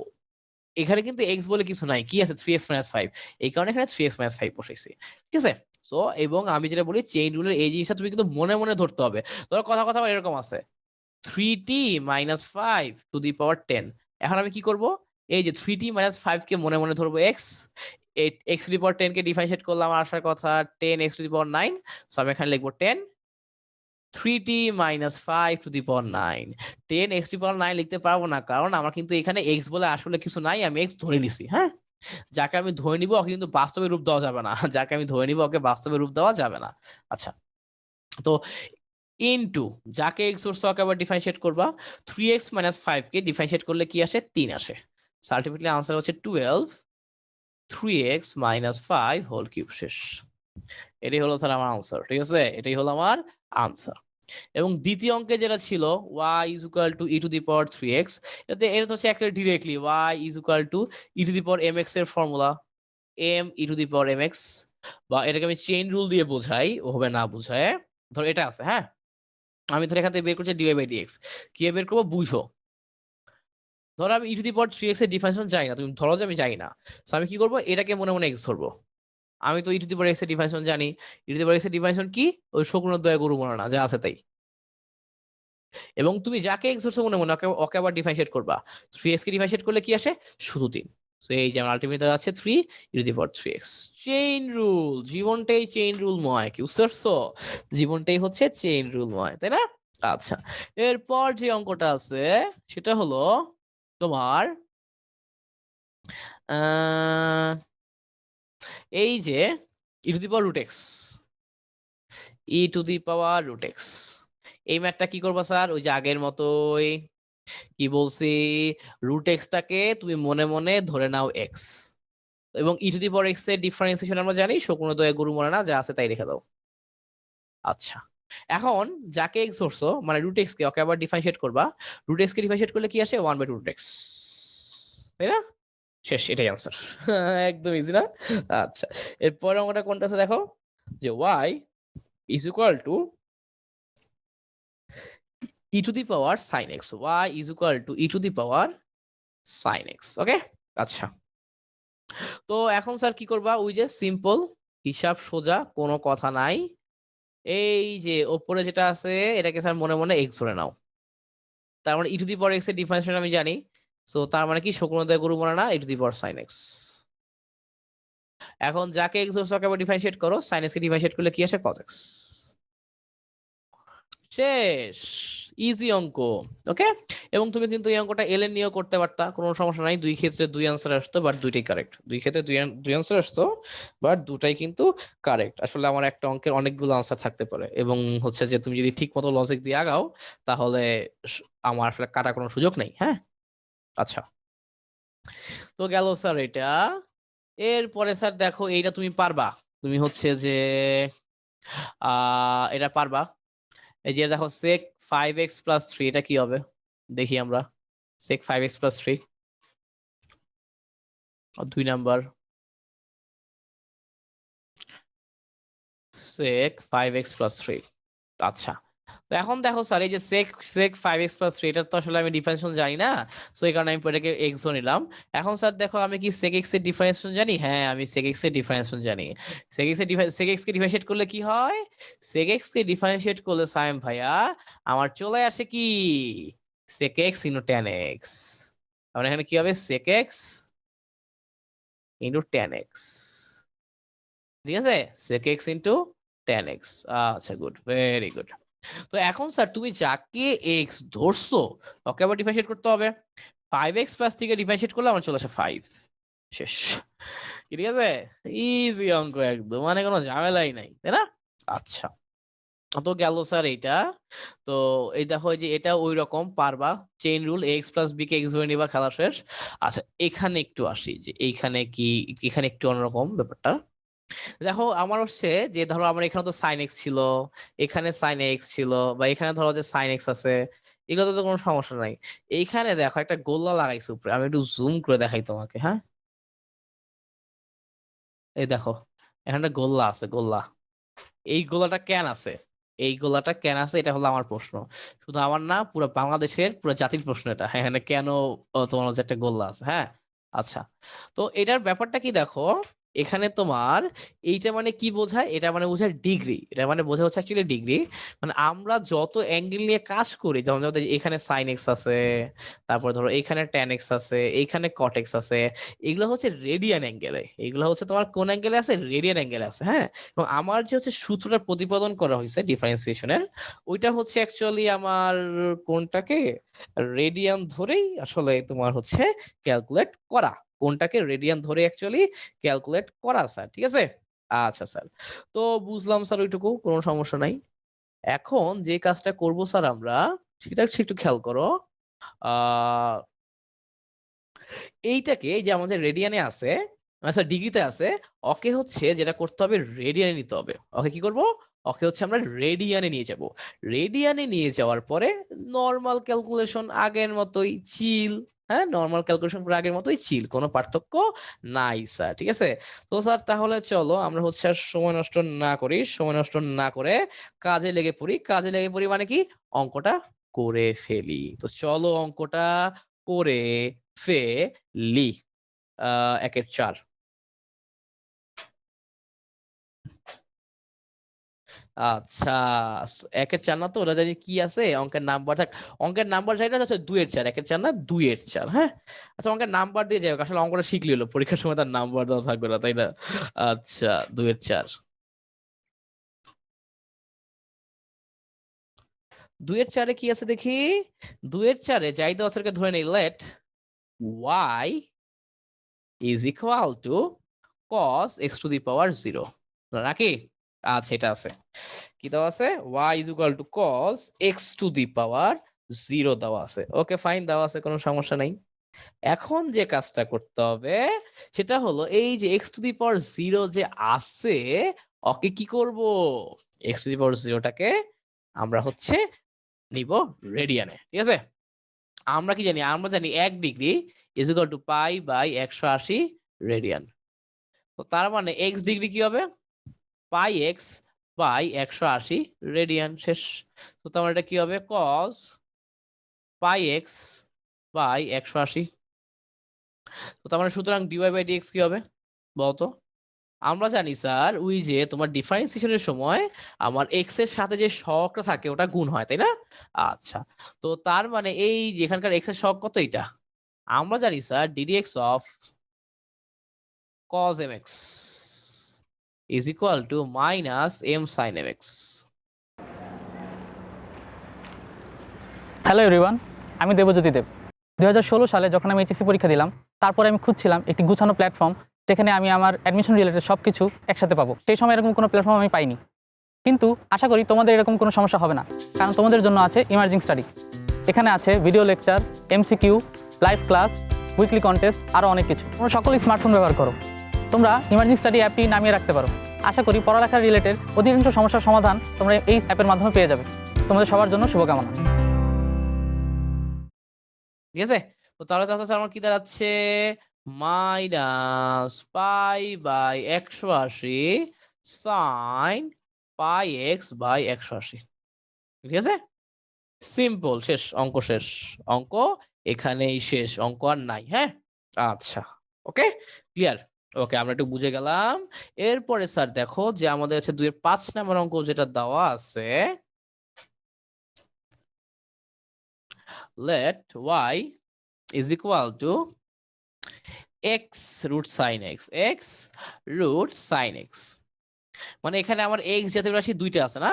এখানে কিন্তু এক্স বলে কিছু নাই, কি আছে 3x মাইনাস 5, এই কারণে এখানে 3x মাইনাস 5 বসাইছি। ঠিক আছে, সো এবং আমি যেটা বলি চেইন রুলের এই জিনিসটা তুমি কিন্তু মনে মনে ধরতে হবে। ধরো কথা কথা এরকম আছে 3t মাইনাস 5 টু দি পাওয়ার 10। এখন আমি কি করব, এই যে 3t মাইনাস 5 কে মনে মনে ধরবো x, x to the power 10 K differentiate করলাম, আসার কথা 10x to the power 9, so আমি এখানে লিখবো 10 3t minus 5 to the power 9। 10x to the power 9 লিখতে পারবো না, কারণ আমার কিন্তু এখানে x বলে আসলে কিছু নাই, আমি x ধরে নিছি। হ্যাঁ, যাকে আমি ধরে নিব ওকে কিন্তু বাস্তবে রূপ দেওয়া যাবে না, যাকে আমি ধরে নিব ওকে বাস্তবে রূপ দেওয়া যাবে না। আচ্ছা, তো ইনটু যাকে x ধরছো ওকে আবার ডিফারেন্সিয়েট করবা, 3x মাইনাস 5 কে ডিফারেন্সিয়েট করলে কি আসে? 3 আসে। সো আলটিমেটলি आंसर হচ্ছে 12 3x মাইনাস 5 হোল কিউব। শেষ, এটাই হলো স্যার আমার আনসার। ঠিক আছে, এটাই হলো আমার আনসার। এবং দ্বিতীয় অঙ্কে যেটা ছিল y is equal to e to the power 3x, এটা হচ্ছে একটা directly y is equal to e to the power mx এর formula, m E to the power mx, বা এটাকে আমি চেইন রুল দিয়ে বোঝাই, ওভাবে না বোঝায়। ধর এটা আছে, হ্যাঁ, আমি ধর এখান থেকে বের করছি dy বাই dx, কি বের করবো বুঝো। ধরো আমি ই টু দি পাওয়ার 3x এর ডিফারেন্সিয়েশন জানি না, তুমি ধরো যে আমি জানি না, সো আমি কি করবো, এটাকে মনে মনে x ধরবো। আমি তো ই টু দি পাওয়ার x এর ডিফারেন্সিয়েশন জানি, ই টু দি পাওয়ার x এর ডিফারেন্সিয়েশন কি, ওই শকুনের দয়া গরু মনে না, যা আছে তাই। এবং তুমি যাকে এক্স ধরছো মনে মনে ওকে ওকে আবার ডিফারেন্সিয়েট করবা, 3x কে ডিফারেন্সিয়েট করলে কি আসে? শুধু 3। সো এই যে আমার আলটিমেট আছে 3 e to the power 3x। Chain rule, জীবনটাই চেইন রুলময়, কি বুঝতে পারছো? জীবনটাই হচ্ছে চেইন রুলময়, তাই না? আচ্ছা, এরপর যে অঙ্কটা আছে সেটা হলো তোমার আহ, এই যে e to the power root x, e to the power root x, এই ম্যাথটা কি করবা স্যার? ওই যে আগের মতোই কি বলছি, রুট এক্সটাকে তুমি মনে মনে ধরে নাও এক্স, এবং ই টু দি পাওয়ার এক্স এর ডিফারেন্সিয়েশন আমরা জানি, শকুন দয়া গরু মরে না, যা আছে তাই রেখে দাও। আচ্ছা, এখন যাকে এক্স ধরছো মানে রুট এক্স কে, ওকে আবার ডিফারেন্সিয়েট করবা, রুট এক্স কে ডিফারেন্সিয়েট করলে কি আসে? 1/2 রুট এক্স, তাই না? শেষ, এটাই আনসার। একদম ইজি না? আচ্ছা, এরপরে আমরা কোনটা আছে দেখো, যে y is equal to e to the power sine x, y is equal to e to the power sine x. Okay, আচ্ছা, তো এখন স্যার কি করবা? ওই যে সিম্পল হিসাব সোজা, কোনো কথা নাই। এই যে ওপরে যেটা আছে এটাকে স্যার মনে মনে এক্স ধরে নাও, তার মানে ই টু দি পাওয়ার এক্স এর ডিফারেন্সিয়েশন আমি জানি, সো তার মানে কি শকুনদয় গরু মনে না, e to the power sine x. এখন যাকে এক্স ধরছো তাকে আবার ডিফারেন্সিয়েট করো, সাইন এক্স কে ডিফারেন্সিয়েট করলে কি আসে? Cos x. শেষ, ইজি অঙ্ক। ওকে, এবং তুমি কিন্তু এই অঙ্কটা এল এর নিয়েও করতে পারতা, কোনো সমস্যা নাই, দুই ক্ষেত্রে দুই আনসার আসতো, বাট দুইটাই কারেক্ট, দুই ক্ষেত্রে দুই আনসার আসতো, বাট দুটাই কিন্তু কারেক্ট। আসলে আমার একটা অঙ্কের অনেকগুলো আনসার থাকতে পারে, এবং হচ্ছে যে তুমি যদি ঠিক মতো লজিক দিয়ে আগাও তাহলে আমার আসলে কাটা কোনো সুযোগ নেই। হ্যাঁ, আচ্ছা, তো গেল স্যার এটা। এরপরে স্যার দেখো এইটা তুমি পারবা, তুমি হচ্ছে যে এটা পারবা। এই যে দেখো sec 5x প্লাস 3, এটা কি হবে দেখি আমরা। sec 5x plus 3, 2 number, sec 5x plus 3। আচ্ছা, তো এখন দেখো স্যার এই যে sec 5x প্লাস 3, এটা তো আসলে আমি ডিফারেন্সিয়েশন জানি না, সো এই কারণে আমি এটাকে x ধরে নিলাম। এখন স্যার দেখো আমি কি sec x এর ডিফারেন্সিয়েশন জানি? হ্যাঁ, আমি sec x এর ডিফারেন্সিয়েশন জানি। sec x কে ডিফারেন্সিয়েট করলে কি হয়? sec x কে ডিফারেন্সিয়েট করলে সাইম ভাইয়া আমার চলে আসে কি sec x into tan x। তাহলে এখানে কি হবে? sec x into tan x, ঠিক আছে? sec x into tan x। আচ্ছা, গুড, ভেরি গুড। তো এখন স্যার তুমি যাকে এক্স ধরছো ওকে আবার ডিফারেন্সিয়েট করতে হবে, 5x প্লাস থেকে ডিফারেন্সিয়েট করলে আমার চলে আসে 5। শেষ, ঠিক আছে, ইজি অঙ্ক একদম, মানে কোনো ঝামেলাই নাই, তাই না? আচ্ছা, তো গেল স্যার এইটা। তো এই দেখো এই যে এটা ওই রকম পারবা, chain rule, x plus b কে এক্স ধরে নিবা, খেলা শেষ। আচ্ছা, এখানে একটু আসি, যে এইখানে কি, এখানে একটু অন্যরকম ব্যাপারটা। দেখো আমার হচ্ছে যে ধরো আমার এখানে তো সাইন এক্স ছিল, এখানে সাইন এক্স ছিল, বা এখানে ধরো যে সাইন এক্স আছে, এগুলোতে তো কোনো সমস্যা নাই। এইখানে দেখো একটা গোল্লা লাগাইছে উপরে, আমি একটু জুম করে দেখাই তোমাকে। হ্যাঁ, এই দেখো এখানে একটা গোল্লা আছে, গোল্লা। এই গোলাটা কেন আছে? এই গোলাটা কেন আছে, এটা হলো আমার প্রশ্ন, শুধু আমার না, পুরো বাংলাদেশের পুরো জাতির প্রশ্ন এটা। হ্যাঁ, এখানে কেন তোমার হচ্ছে একটা গোল্লা আছে? হ্যাঁ, আচ্ছা, তো এটার ব্যাপারটা কি দেখো, এখানে তোমার এইটা মানে কি বোঝায়? এটা মানে বোঝায় ডিগ্রি, এটা মানে বোঝা হচ্ছে অ্যাকচুয়ালি ডিগ্রি। মানে আমরা যত অ্যাঙ্গেল নিয়ে কাজ করি, যেমন ধরো এখানে সাইন এক্স আছে, তারপর ধরো এখানে ট্যান এক্স আছে, এইখানে কট এক্স আছে, এগুলো হচ্ছে রেডিয়ান অ্যাঙ্গেলে, এগুলো হচ্ছে তোমার কোন অ্যাঙ্গেলে আছে? রেডিয়ান অ্যাঙ্গেলে আছে। হ্যাঁ, এবং আমার যে হচ্ছে সূত্রটা প্রতিপাদন করা হয়েছে ডিফারেন্সিয়েশনের, ওইটা হচ্ছে অ্যাকচুয়ালি আমার কোনটাকে রেডিয়ান ধরেই আসলে তোমার হচ্ছে ক্যালকুলেট করা, কোনটাকে রেডিয়ান ধরে অ্যাকচুয়ালি ক্যালকুলেট করা স্যার, ঠিক আছে? আচ্ছা স্যার, তো বুঝলাম স্যার, ওইটুকু কোনো সমস্যা নাই। এখন যে কাজটা করব স্যার আমরা, সেটা হচ্ছে একটু খেয়াল করো, আহ এইটাকে, এই যে আমাদের রেডিয়ানে আছে, আচ্ছা ডিগ্রিতে আছে, ওকে হচ্ছে যেটা করতে হবে, রেডিয়ানে নিতে হবে। ওকে কি করব? ওকে হচ্ছে আমরা রেডিয়ানে নিয়ে যাব। রেডিয়ানে নিয়ে যাওয়ার পরে নর্মাল ক্যালকুলেশন আগের মতোই চিল। হ্যাঁ, নর্মাল ক্যালকুলেশন পুরো আগের মতোই চিল, কোনো পার্থক্য নাই স্যার, ঠিক আছে? তো স্যার তাহলে চলো আমরা হচ্ছে আর সময় নষ্ট না করি, সময় নষ্ট না করে কাজে লেগে পড়ি। কাজে লেগে পড়ি মানে কি, অঙ্কটা করে ফেলি। তো চলো অঙ্কটা করে ফেলি। 1-4। আচ্ছা, 1-4 না, তো ওরা জানি কি আছে, অঙ্কের নাম্বার থাক, অঙ্কের নাম্বার চাইটা হচ্ছে 2-4, 1-4 না, 2-4। হ্যাঁ, আচ্ছা, অঙ্কের নাম্বার দিয়ে যাই হোক, আসলে অঙ্কটা শিখলি হলো, পরীক্ষার সময় তার নাম্বার দেওয়া থাকবে না, তাই না? আচ্ছা, 2-4, 2-4 কি আছে দেখি। 2-4 জাইদ অসরকে ধরে নেই, let y is equal to cos x to the power 0 নাকি? আচ্ছা, এটা আছে, কি দেওয়া আছে? y is equal to cos x to the power 0 দেওয়া আছে। ওকে ফাইন, দেওয়া আছে, কোনো সমস্যা নাই। এখন যে কাজটা করতে হবে সেটা হলো এই যে x টু দি পাওয়ার 0 যে আছে, ওকে কি করব? x টু দি পাওয়ার 0টাকে আমরা হচ্ছে নিব রেডিয়ানে, ঠিক আছে? আমরা কি জানি? আমরা জানি 1 degree is equal to pi by 180 radian. তো তার মানে x ডিগ্রি কি হবে? পাই এক্স বাই 180 রেডিয়ান, শেষ। তো তার মানে এটা কি হবে? cos pi X by 180। তো তার মানে সুতরাং ডিওয়াই বাই ডিএক্স কি হবে বলতো? আমরা জানি স্যার, ওই যে তোমার ডিফারেন্সিয়েশনের সময় আমার এক্স এর সাথে যে সহগটা থাকে ওটা গুণ হয়, তাই না? আচ্ছা, তো তার মানে এই যে এখানকার এক্স এর সহগ কত? এটা আমরা জানি sir, ddx of cos mx is equal to minus m sin mx. Hello everyone, আমি দেবজ্যোতি দেব। 2016 সালে যখন আমি এইচএসসি পরীক্ষা দিলাম, তারপরে আমি খুঁজছিলাম একটি গুছানো প্ল্যাটফর্ম যেখানে আমি আমার অ্যাডমিশন রিলেটেড সব কিছু একসাথে পাবো। সেই সময় এরকম কোনো প্ল্যাটফর্ম আমি পাইনি, কিন্তু আশা করি তোমাদের এরকম কোনো সমস্যা হবে না, কারণ তোমাদের জন্য আছে ইমার্জিং স্টাডি। এখানে আছে video lecture, MCQ, live class, weekly contest, আরও অনেক কিছু। তোমরা সকলেই স্মার্টফোন ব্যবহার করো, তোমরা ইমার্জিং স্টাডি অ্যাপটি নামিয়ে রাখতে পারো। আশা করি পড়ালেখার রিলেটেড অধিকাংশ সমস্যার সমাধান তোমরা এই অ্যাপের মাধ্যমে পেয়ে যাবে। তোমাদের সবার জন্য শুভকামনা। ঠিক আছে, তো তাহলে চাচা আমার কি দাঁড়াচ্ছে? Minus pi by 180 sine pi X by 180। ঠিক আছে, সিম্পল, শেষ, অঙ্ক শেষ, অঙ্ক এখানেই শেষ, অঙ্ক আর নাই। হ্যাঁ, আচ্ছা, ওকে, ক্লিয়ার। ওকে, আমরা একটু বুঝে গেলাম। এরপরে স্যার দেখো যে আমাদের হচ্ছে 2-5 নম্বর অঙ্ক যেটা দেওয়া আছে, let y is equal to x root sin x, x root sin x। মানে এখানে আমার x জাতীয় রাশি দুইটা আছে না?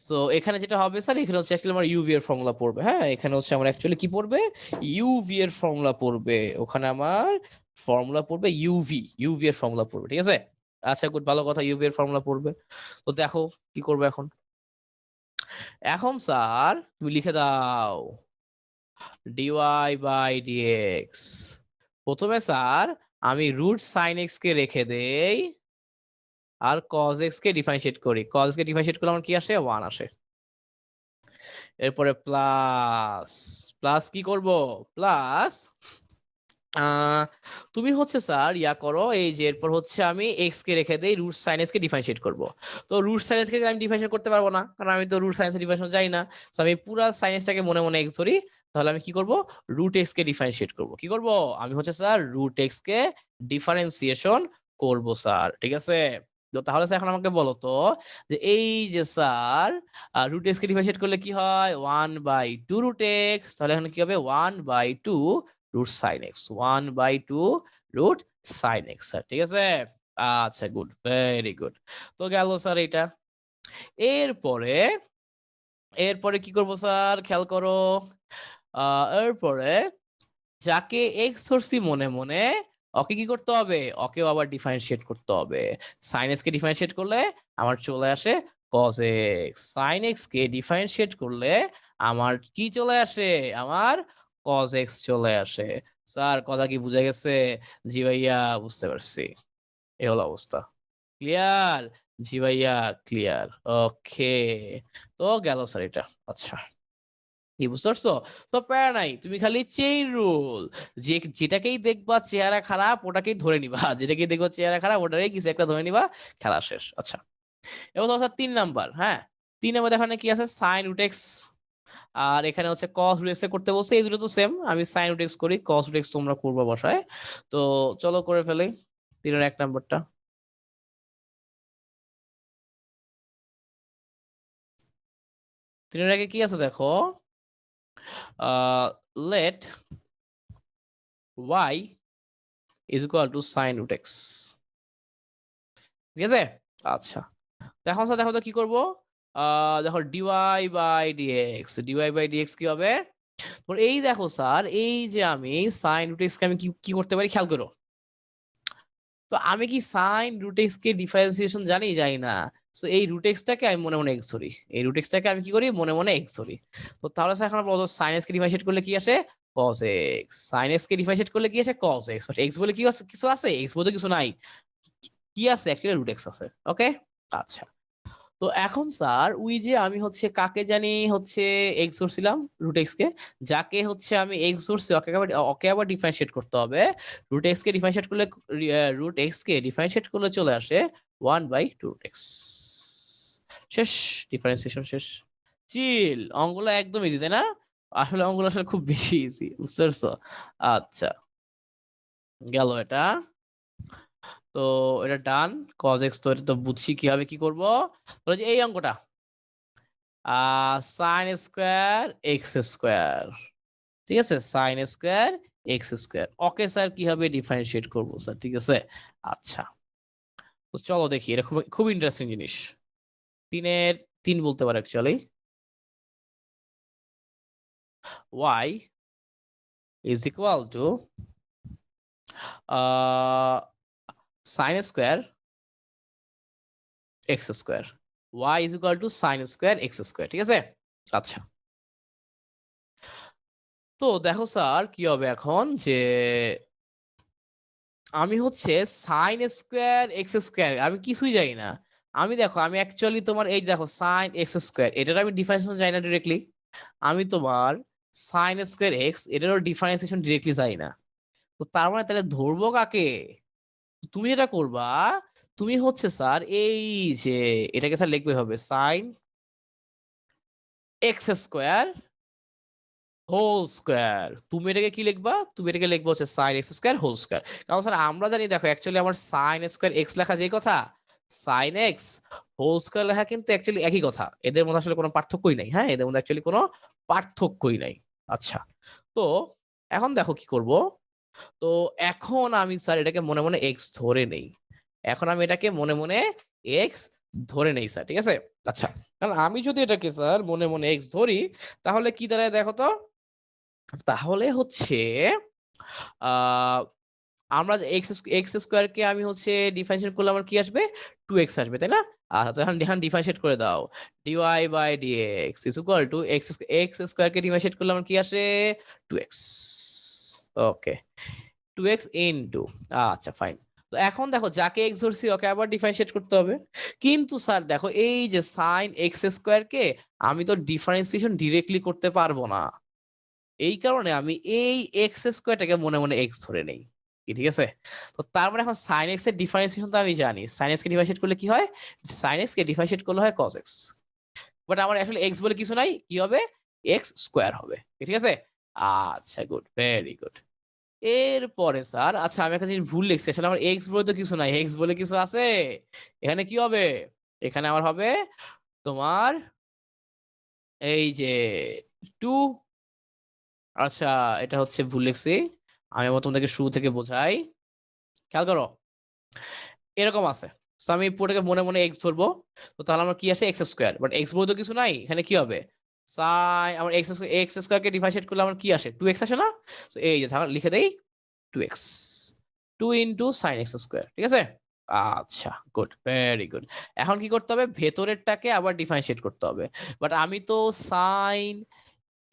সো এখানে যেটা হবে স্যার, এখানে হচ্ছে অ্যাকচুয়ালি আমার ইউভি এর ফর্মুলা পড়বে। হ্যাঁ, এখানে হচ্ছে আমার অ্যাকচুয়ালি কি পড়বে? ইউভি এর ফর্মুলা পড়বে। ওখানে আমার ফর্মুলা পড়বে ইউভি এর ফর্মুলা পড়বে, ঠিক আছে? আচ্ছা গুড, ভালো কথা, ইউভি এর ফর্মুলা পড়বে। তো দেখো কি করবে এখন। এখন স্যার তুমি লিখে দাও ডিওয়াই বাই ডিএক্স। প্রথমে স্যার আমি রুট সাইন এক্স কে রেখে দেই আর cos x কে ডিফারেন্সিয়েট করি। cos কে ডিফারেন্সিয়েট করলে আমার কি আসে? 1 আসে। এরপরে প্লাস প্লাস কি করব? প্লাস তুমি হচ্ছে স্যার ইয়া করো, এই যে এরপর হচ্ছে আমি এক্স কে রেখে দেই, রুট সাইন এক্স কে ডিফারেন্সিয়েট করব। তো রুট সাইন এক্স কে আমি ডিফারেন্সিয়েট করতে পারবো না, কারণ আমি তো রুট সাইন এর ডিফারেন্সিয়েশন জানি না। তো আমি পুরো সাইন এক্সটাকে মনে মনে এক্স ধরি, তাহলে আমি কি করব? রুট এক্স কে ডিফারেন্সিয়েট করব। কি করব? আমি হচ্ছে স্যার রুট এক্স কে ডিফারেন্সিয়েশন করব স্যার, ঠিক আছে? তো তাহলে স্যার এখন আমাকে বলো তো যে এই যে স্যার রুট এক্স কে ডিফারেন্সিয়েট করলে কি হয়? 1/2 রুট এক্স। তাহলে এখানে কি হবে? 1/2 root sine X, 1/2 root sine X sir, ঠিক আছে? আচ্ছা গুড, ভেরি গুড। তো গেল স্যার এটা। এরপরে এরপরে কি করবো স্যার? খেয়াল করো, এরপরে যাকে এক্স ধরছি মনে মনে, ওকে কি করতে হবে? ওকেও আবার ডিফারেন্সিয়েট করতে হবে। সাইন এক্স কে ডিফারেন্সিয়েট করলে আমার চলে আসে cos x, সাইন এক্স কে ডিফারেন্সিয়েট করলে আমার কি চলে আসে? আমার cos x চলে আসে। স্যার কথা কি বুঝে গেছে? জি ভাইয়া, বুঝতে পারছি। এই হলো অবস্থা। ক্লিয়ার? জি ভাইয়া, ক্লিয়ার। ওকে, তো গেল স্যার এটা। আচ্ছা, কি বুঝতে পারছো? তো প্যারা নাই, তুমি খালি চেইন রুল, যে যেটাকেই দেখবা চেহারা খারাপ ওটাকেই ধরে নিবা, যেটাকেই দেখবা চেহারা খারাপ ওটারই কিছু একটা ধরে নিবা, খেলা শেষ। আচ্ছা, এবার হচ্ছে 3 নাম্বার। হ্যাঁ, 3 নাম্বার এখানে কি আছে? সাইন রুট এক্স, আর এখানে হচ্ছে cos রুট এক্স করতে বলছে। এই দুটো তো সেম, আমি সাইন রুট এক্স করি, cos রুট এক্স তোমরা করবা বসায়। তো চলো করে ফেলি 3 এর 1 নাম্বারটা। 3 এর আগে কি আছে দেখো, let y is equal to sin root x, ঠিক আছে? আচ্ছা, এখন স্যার দেখো তো কি করবো। দেখো ডিওয়াই বাই ডিএক্স কি হবে? এই দেখো স্যার, এই যে আমি সাইন রুট এক্স কে আমি কি করতে পারি খেয়াল করো। তো আমি কি সাইন রুট এক্স কে ডিফারেন্সিয়েশন জানি না। সো এই রুট এক্সটাকে আমি মনে মনে এক্স ধরি, এই রুট এক্সটাকে আমি কি করি মনে মনে এক্স ধরি। তো তাহলে স্যার এখন বলতো সাইন এক্স কে ডিফারেন্সিয়েট করলে কি আসে কস এক্স, সাইন এক্স কে ডিফারেন্সিয়েট করলে কি আসে কস এক্স, এক্স বলে কি কিছু আছে, এক্স বলতে কিছু নাই, কি আছে অ্যাকচুয়ালি রুট এক্স আছে। ওকে আচ্ছা, তো এখন স্যার ওই যে আমি হচ্ছে কাকে জানি হচ্ছে এক্স ধরছিলাম রুট এক্স কে, যাকে হচ্ছে আমি এক্স ধরছি ওকে আবার ডিফারেন্সিয়েট করতে হবে। রুট এক্স কে ডিফারেন্সিয়েট করলে রুট এক্স কে ডিফারেন্সিয়েট করলে চলে আসে 1/2 রুট এক্স। শেষ, ডিফারেন্সিয়েশন শেষ। চিল, অঙ্কগুলো একদম ইজি তাই না? আসলে অঙ্কগুলো আসলে খুব বেশি ইজি, বুঝতে পারছো? আচ্ছা গেল এটা, তো এটা ডান। কজ এক্স তো এটা তো বুঝছি কিভাবে কি করবো। তো যে এই অঙ্কটা সাইন স্কোয়ার এক্স স্কোয়ার, ঠিক আছে, sine square x square, okay sir কিভাবে ডিফারেন্সিয়েট করবো স্যার, ঠিক আছে। আচ্ছা তো চলো দেখি, এটা খুব খুব ইন্টারেস্টিং জিনিস। 3 বলতে পারে actually, y is equal to sine square x square, y is equal to sine square x square, ঠিক আছে। আচ্ছা তো দেখো স্যার কি হবে এখন, যে আমি হচ্ছে সাইন স্কোয়ার এক্স স্কোয়ার আমি কিছুই জানি না। আমি দেখো আমি অ্যাকচুয়ালি তোমার এই দেখো সাইন এক্স স্কোয়ার এটার আমি ডিফারেন্সিয়েশন জানি না ডিরেক্টলি। আমি তোমার সাইন স্কোয়ার এক্স এটারও ডিফারেন্সিয়েশন ডিরেক্টলি জানি না। তো তার মানে তাহলে ধরবো কাকে? তুমি যেটা করবা, তুমি হচ্ছে স্যার এই যে এটাকে স্যার লিখবে হবে sine X square whole square. তুমি এটাকে কি লিখবা? তুমি এটাকে লিখবা হচ্ছে sine X square whole square. কারণ স্যার আমরা জানি দেখো অ্যাকচুয়ালি আমার সাইন স্কোয়ার এক্স লেখা যে কথা, সাইন এক্স হোল স্কোয়ার লেখা কিন্তু অ্যাকচুয়ালি একই কথা, এদের মধ্যে আসলে কোনো পার্থক্যই নাই। হ্যাঁ এদের মধ্যে অ্যাকচুয়ালি কোনো পার্থক্যই নাই। আচ্ছা তো এখন দেখো কি করব। তো এখন আমি স্যার এটাকে মনে মনে এক্স ধরে নেই, এখন আমি এটাকে মনে মনে এক্স ধরে নেই স্যার, ঠিক আছে। আচ্ছা কারণ আমি যদি এটাকে স্যার মনে মনে এক্স ধরি তাহলে কি দাঁড়ায় দেখো তো, তাহলে হচ্ছে আহ আমরা এক্স এক্স স্কোয়ার কে আমি হচ্ছে ডিফারেন্সিয়েট করলে আমার কি আসবে 2x আসবে তাই না। আচ্ছা তো এখন এখন ডিফারেন্সিয়েট করে দাও, dy/dx is equal to x x square K differentiate করলে আমার কি আসে 2x। ওকে 2x ইনটু, আচ্ছা ফাইন। তো এখন দেখো যাকে এক্স ধরছি ওকে আবার ডিফারেন্সিয়েট করতে হবে, কিন্তু স্যার দেখো এই যে সাইন এক্স স্কোয়ার কে আমি তো ডিফারেন্সিয়েশন ডিরেক্টলি করতে পারবো না, এই কারণে আমি এই এক্স স্কোয়ারটাকে মনে মনে এক্স ধরে নেই, কি ঠিক আছে। তো তার মানে এখন সাইন এক্স এর ডিফারেন্সিয়েশন তো আমি জানি, সাইন এক্স কে ডিফারেন্সিয়েট করলে কি হয়, সাইন এক্স কে ডিফারেন্সিয়েট করলে হয় কস এক্স, বাট আমার আসলে এক্স বলে কিছু নাই, কি হবে এক্স স্কোয়ার হবে, ঠিক আছে। আচ্ছা গুড, ভেরি গুড। এরপরে স্যার আচ্ছা আমি একটা জিনিস ভুল লিখছি, আসলে আমার এক্স বলে তো কিছু নাই, এক্স বলে কিছু আছে, এখানে কি হবে, এখানে আমার হবে তোমার এই যে 2। আচ্ছা এটা হচ্ছে ভুল লিখছি, আমি আবার তোমাদেরকে শুরু থেকে বোঝাই, খেয়াল করো এরকম আছে। তো আমি পুরোটাকে মনে মনে এক্স ধরবো, তো তাহলে আমার কি আসে এক্স স্কোয়ার, বাট এক্স বলতে কিছু নাই, এখানে কি হবে সাই আমার এক্স এক্স স্কোয়ার কে ডিফারেন্সিয়েট করলে আমার কি আসে 2x আসে না। তো এই যে তাহলে লিখে দেই 2x, 2 into sign X square, ঠিক আছে। আচ্ছা গুড, ভেরি গুড। এখন কি করতে হবে, ভেতরেরটাকে আবার ডিফারেন্সিয়েট করতে হবে, বাট আমি তো সাইন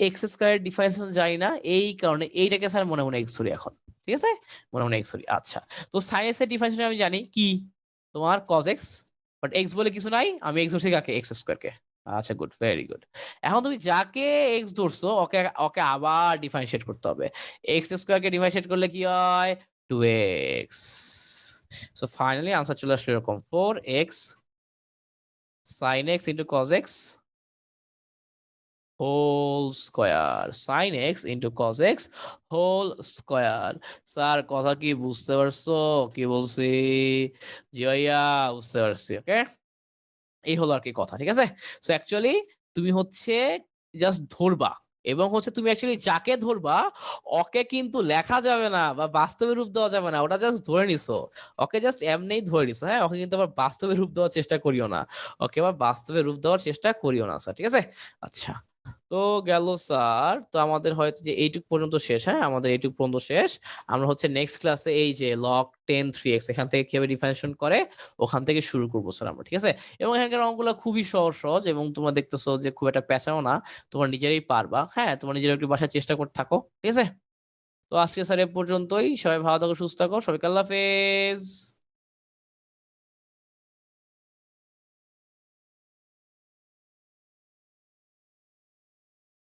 এক্স স্কোয়ার ডিফারেন্সিয়েশন জানি না, এই কারণে এইটাকে স্যার মনে মনে এক্স ধরি এখন, ঠিক আছে, মনে মনে এক্স ধরি। আচ্ছা তো সাইন এক্স এর ডিফারেন্সিয়েশন আমি জানি কি তোমার কজ এক্স, বাট এক্স বলে কিছু নাই, আমি এক্স ধরছি কাকে এক্স স্কোয়ার কে। আচ্ছা গুড, ভেরি গুড। এখন তুমি যাকে এক্স ধরছো ওকে ওকে আবার ডিফারেন্সিয়েট করতে হবে, এক্স স্কোয়ার কে ডিফারেন্সিয়েট করলে কি হয় 2x। সো ফাইনালি আনসার চলে আসলো এরকম 4x sin x into cos x whole square, sine X into cos X whole square. Sir কথা কি বুঝতে পারছো কি বলছি? জি ভাইয়া বুঝতে পারছি। ওকে এই হলো আর কি কথা, ঠিক আছে। সো অ্যাকচুয়ালি তুমি হচ্ছে জাস্ট ধরবা, এবং হচ্ছে তুমি অ্যাকচুয়ালি যাকে ধরবা ওকে কিন্তু লেখা যাবে না বা বাস্তবে রূপ দেওয়া যাবে না, ওটা জাস্ট ধরে নিছো, ওকে জাস্ট এমনিই ধরে নিছো। হ্যাঁ ওকে কিন্তু আবার বাস্তবে রূপ দেওয়ার চেষ্টা করিও না, ওকে আবার বাস্তবে রূপ দেওয়ার চেষ্টা করিও না স্যার, ঠিক আছে। আচ্ছা তো গেল স্যার, তো আমাদের হয়তো যে এইটুক পর্যন্ত শেষ, হ্যাঁ আমাদের এইটুক পর্যন্ত শেষ। আমরা হচ্ছে নেক্সট ক্লাসে এই যে log 10 3x এখান থেকে কিভাবে ডিফারেন্সিয়েশন করে ওখান থেকে শুরু করবো স্যার আমরা, ঠিক আছে? এবং এখানকার অঙ্কগুলো খুবই সহজ সহজ, এবং তোমরা দেখতেছো যে খুব একটা পেঁচাও না, তোমরা নিজেরাই পারবা, হ্যাঁ তোমরা নিজেরা একটু বাসায় চেষ্টা করতে থাকো, ঠিক আছে? তো আজকে স্যার এ পর্যন্তই, সবাই ভালো থাকো, সুস্থ থাকো, সবাইকে আল্লাহ হাফেজ।